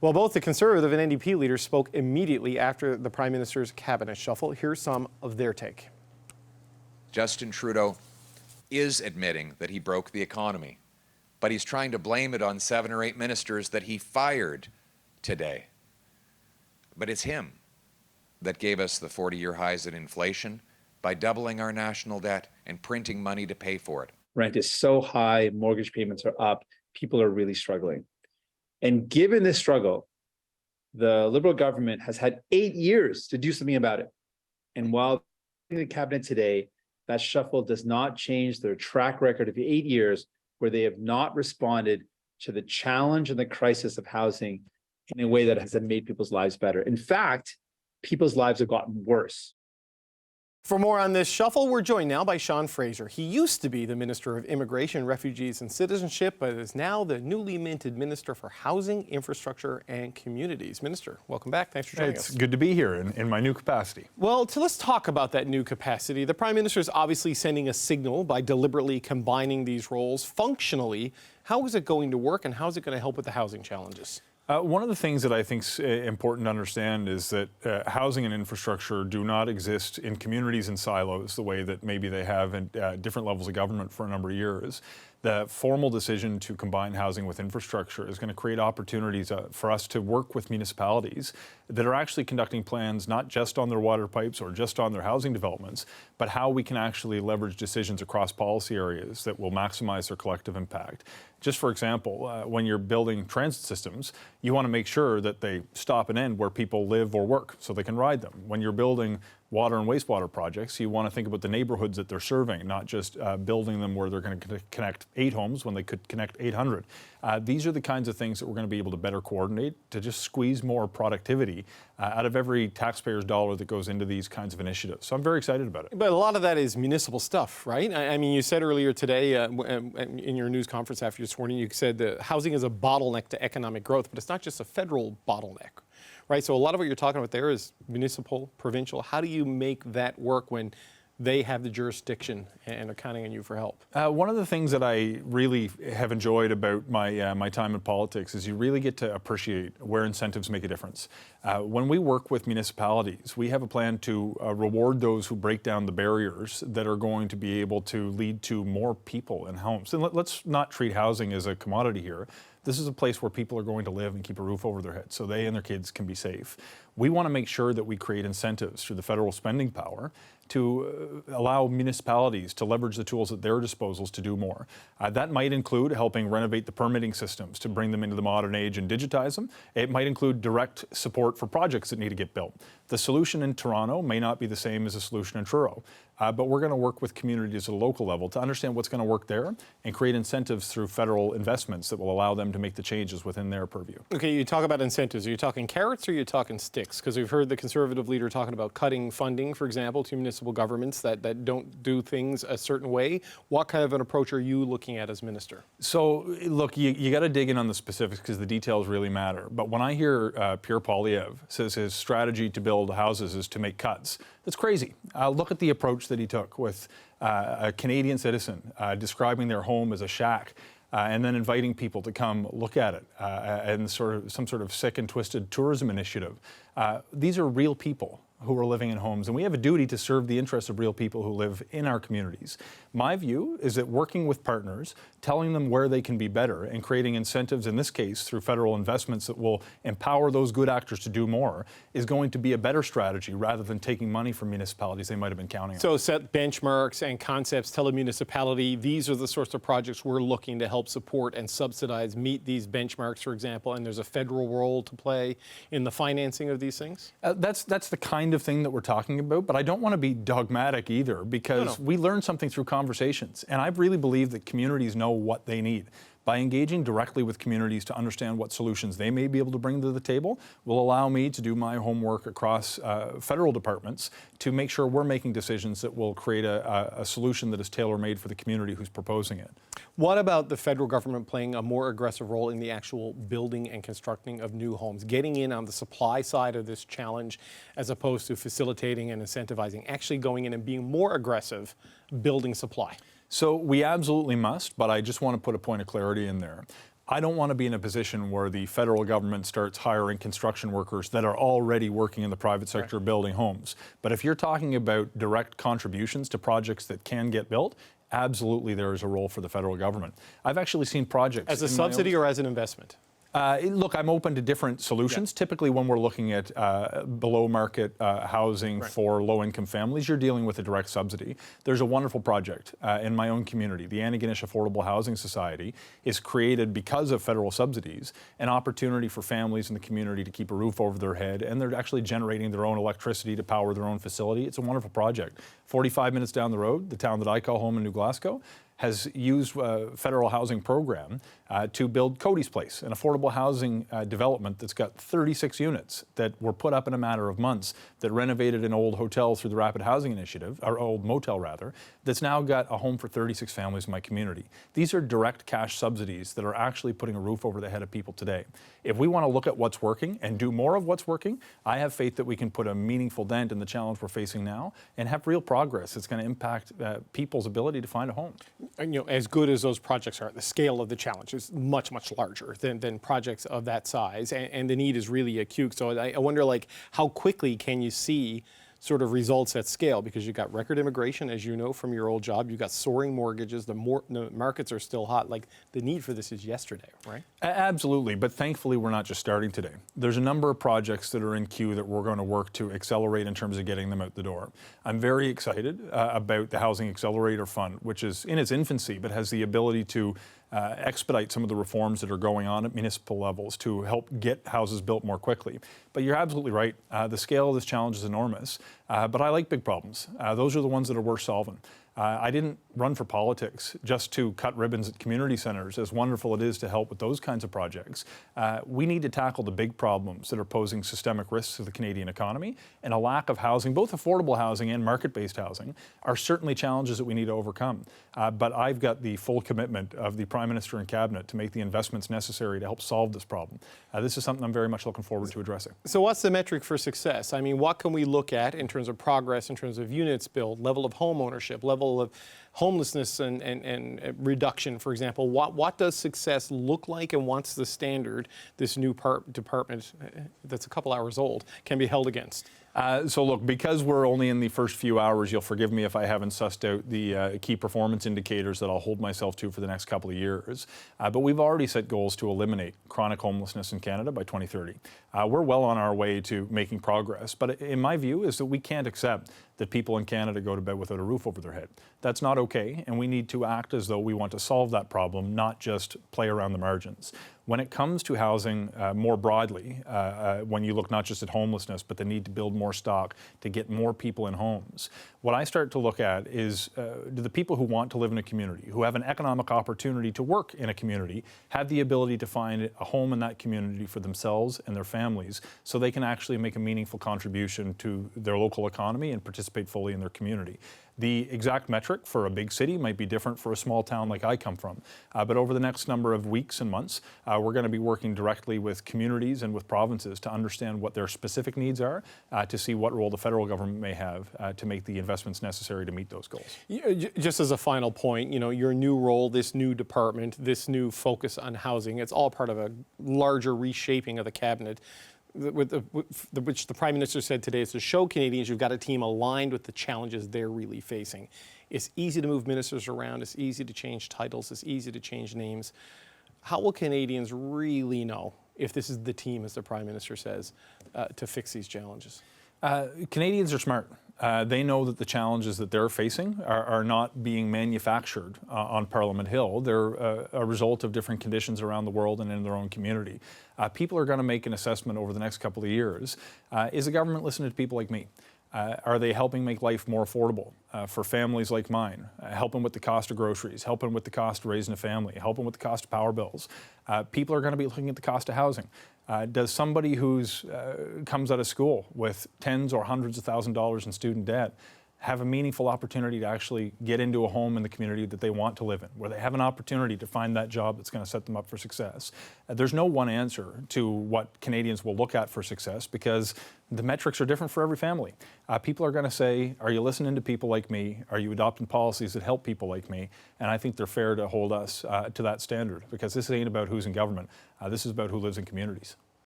Well, both the Conservative and NDP leaders spoke immediately after the Prime Minister's cabinet shuffle. Here's some of their take. Justin Trudeau is admitting that he broke the economy, but he's trying to blame it on 7 or 8 ministers that he fired today. But it's him that gave us the 40-year highs in inflation by doubling our national debt and printing money to pay for it. Rent is so high, mortgage payments are up, people are really struggling. And given this struggle, the Liberal government has had 8 years to do something about it. And while in the cabinet today, that shuffle does not change their track record of 8 years where they have not responded to the challenge and the crisis of housing in a way that has made people's lives better. In fact, people's lives have gotten worse. For more on this shuffle, we're joined now by Sean Fraser. He used to be the Minister of Immigration, Refugees and Citizenship, but is now the newly minted Minister for Housing, Infrastructure and Communities. Minister, welcome back. Thanks for joining us. It's good to be here in my new capacity. Well, let's talk about that new capacity. The Prime Minister is obviously sending a signal by deliberately combining these roles. Functionally, how is it going to work and how is it going to help with the housing challenges? One of the things that I think is important to understand is that housing and infrastructure do not exist in communities in silos the way that maybe they have in different levels of government for a number of years. The formal decision to combine housing with infrastructure is going to create opportunities for us to work with municipalities that are actually conducting plans not just on their water pipes or just on their housing developments, but how we can actually leverage decisions across policy areas that will maximize their collective impact. Just for example, when you're building transit systems, you want to make sure that they stop and end where people live or work so they can ride them. When you're building water and wastewater projects, you want to think about the neighborhoods that they're serving, not just building them where they're going to connect 8 homes when they could connect 800. These are the kinds of things that we're going to be able to better coordinate to just squeeze more productivity out of every taxpayer's dollar that goes into these kinds of initiatives. So I'm very excited about it. But a lot of that is municipal stuff, right? I mean, you said earlier today in your news conference after you're sworn in, you said that housing is a bottleneck to economic growth, but it's not just a federal bottleneck, right? So a lot of what you're talking about there is municipal, provincial. How do you make that work when they have the jurisdiction and are counting on you for help? One of the things that I really have enjoyed about my time in politics is you really get to appreciate where incentives make a difference. When we work with municipalities, we have a plan to reward those who break down the barriers that are going to be able to lead to more people in homes. And let's not treat housing as a commodity here. This is a place where people are going to live and keep a roof over their head so they and their kids can be safe. We want to make sure that we create incentives through the federal spending power to allow municipalities to leverage the tools at their disposals to do more. That might include helping renovate the permitting systems to bring them into the modern age and digitize them. It might include direct support for projects that need to get built. The solution in Toronto may not be the same as the solution in Truro, but we're going to work with communities at a local level to understand what's going to work there and create incentives through federal investments that will allow them to make the changes within their purview. Okay, you talk about incentives. Are you talking carrots or are you talking sticks? Because we've heard the Conservative leader talking about cutting funding, for example, to municipal governments that don't do things a certain way. What kind of an approach are you looking at as minister? So, look, you got to dig in on the specifics because the details really matter. But when I hear Pierre Poilievre says his strategy to build houses is to make cuts, that's crazy. Look at the approach that he took with a Canadian citizen describing their home as a shack. And then inviting people to come look at it and some sort of sick and twisted tourism initiative. These are real people who are living in homes, and we have a duty to serve the interests of real people who live in our communities. My view is that working with partners, telling them where they can be better, and creating incentives, in this case, through federal investments that will empower those good actors to do more, is going to be a better strategy rather than taking money from municipalities they might have been counting on. So set benchmarks and concepts, tell a municipality, these are the sorts of projects we're looking to help support and subsidize, meet these benchmarks, for example, and there's a federal role to play in the financing of these things? That's the kind of thing that we're talking about, but I don't want to be dogmatic either because we learn something through conversations, and I really believe that communities know what they need. By engaging directly with communities to understand what solutions they may be able to bring to the table will allow me to do my homework across federal departments to make sure we're making decisions that will create a solution that is tailor-made for the community who's proposing it. What about the federal government playing a more aggressive role in the actual building and constructing of new homes, getting in on the supply side of this challenge as opposed to facilitating and incentivizing, actually going in and being more aggressive building supply? So we absolutely must, but I just want to put a point of clarity in there. I don't want to be in a position where the federal government starts hiring construction workers that are already working in the private sector building homes. But if you're talking about direct contributions to projects that can get built, absolutely there is a role for the federal government. I've actually seen projects— As a subsidy or as an investment? Look, I'm open to different solutions. Yeah. Typically, when we're looking at below market housing for low-income families, you're dealing with a direct subsidy. There's a wonderful project in my own community. The Antigonish Affordable Housing Society is created because of federal subsidies, an opportunity for families in the community to keep a roof over their head, and they're actually generating their own electricity to power their own facility. It's a wonderful project. 45 minutes down the road, the town that I call home in New Glasgow has used a federal housing program to build Cody's Place, an affordable housing development that's got 36 units that were put up in a matter of months, that renovated an old hotel through the Rapid Housing Initiative, or old motel rather, that's now got a home for 36 families in my community. These are direct cash subsidies that are actually putting a roof over the head of people today. If we want to look at what's working and do more of what's working, I have faith that we can put a meaningful dent in the challenge we're facing now and have real progress that's going to impact people's ability to find a home. And, as good as those projects are, the scale of the challenge is much, much larger than projects of that size, and the need is really acute. So I wonder, how quickly can you see sort of results at scale? Because you've got record immigration, as you know from your old job. You've got soaring mortgages. The markets are still hot. The need for this is yesterday, right? Absolutely, but thankfully we're not just starting today. There's a number of projects that are in queue that we're going to work to accelerate in terms of getting them out the door. I'm very excited about the Housing Accelerator Fund, which is in its infancy, but has the ability to expedite some of the reforms that are going on at municipal levels to help get houses built more quickly. But you're absolutely right. The scale of this challenge is enormous, but I like big problems. Those are the ones that are worth solving. I didn't run for politics just to cut ribbons at community centres, as wonderful it is to help with those kinds of projects. We need to tackle the big problems that are posing systemic risks to the Canadian economy, and a lack of housing, both affordable housing and market-based housing, are certainly challenges that we need to overcome. But I've got the full commitment of the Prime Minister and Cabinet to make the investments necessary to help solve this problem. This is something I'm very much looking forward to addressing. So what's the metric for success? I mean, what can we look at in terms of progress, in terms of units built, level of home ownership, level of homelessness and reduction, for example? What does success look like, and what's the standard this new department that's a couple hours old can be held against? So look, because we're only in the first few hours, you'll forgive me if I haven't sussed out the key performance indicators that I'll hold myself to for the next couple of years. But we've already set goals to eliminate chronic homelessness in Canada by 2030. We're well on our way to making progress, but in my view is that we can't accept that people in Canada go to bed without a roof over their head. That's not okay, and we need to act as though we want to solve that problem, not just play around the margins. When it comes to housing more broadly, when you look not just at homelessness, but the need to build more stock to get more people in homes, what I start to look at is do the people who want to live in a community, who have an economic opportunity to work in a community, have the ability to find a home in that community for themselves and their families so they can actually make a meaningful contribution to their local economy and participate fully in their community. The exact metric for a big city might be different for a small town like I come from. But over the next number of weeks and months, we're going to be working directly with communities and with provinces to understand what their specific needs are, to see what role the federal government may have to make the investments necessary to meet those goals. Just as a final point, your new role, this new department, this new focus on housing, it's all part of a larger reshaping of the cabinet, which the Prime Minister said today is to show Canadians you've got a team aligned with the challenges they're really facing. It's easy to move ministers around. It's easy to change titles. It's easy to change names. How will Canadians really know if this is the team, as the Prime Minister says, to fix these challenges? Canadians are smart. They know that the challenges that they're facing are not being manufactured on Parliament Hill. They're a result of different conditions around the world and in their own community. People are going to make an assessment over the next couple of years. Is the government listening to people like me? Are they helping make life more affordable for families like mine? Helping with the cost of groceries, helping with the cost of raising a family, helping with the cost of power bills. People are going to be looking at the cost of housing. Does somebody who's comes out of school with tens or hundreds of thousands of dollars in student debt, have a meaningful opportunity to actually get into a home in the community that they want to live in, where they have an opportunity to find that job that's going to set them up for success. There's no one answer to what Canadians will look at for success, because the metrics are different for every family. People are going to say, are you listening to people like me? Are you adopting policies that help people like me? And I think they're fair to hold us to that standard, because this ain't about who's in government. This is about who lives in communities.